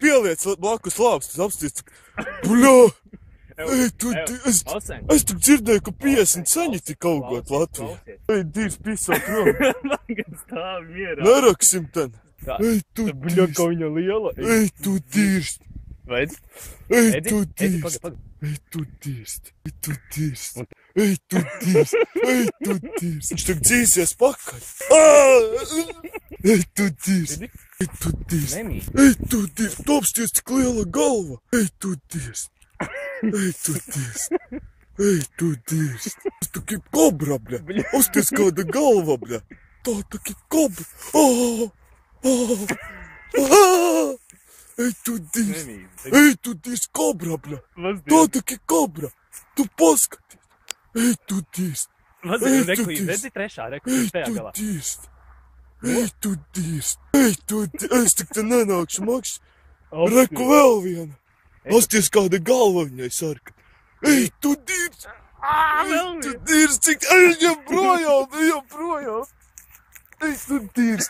pieliec blakus lāpstus apstīst. Bļā! Ej, tu, es tik dzirdēju, ka 50 saņi tik augot Latvijā. Ej, dīrs pisā prom. Stāv mierā. Neraksim ten. Ej, tu Bļā, dīrs. kā viņa liela. Ej, tu dīrs. Redzi? Ej, tu dīrs. Ej, tu dīrs. Ej, tu dīrs. Ej, tu dīrs. Ej, tu dīrs. Viņš tik dzīsies pakaļ. Ej, tu dīrs. Ej, tu dīrs. Ej, tu dīrs. Tu apsties tik liela galva. Ej, tu dīrs. Ej, tu dīrs. Ej, tu dīrs. Tas taki kobra, bļa. Apsties kāda galva, bļa. Tā taki kobra. Ej, tu dīrs. Ej, tu dīrs kobra, bļa. Tā taki kobra. Tu paskaties. Ej, tu dīrs. Redzi trešā, Ej, tu dīrs. Ej, tu dīrs. Ej, tu dīrs. Es tik te nenākšu makšķi. Reku vēl viena. Asties kāda galva viņai sarka. Ej, tu dīrs. Ej, tu dīrs. Cik ejam projām. Ej, tu dīrs.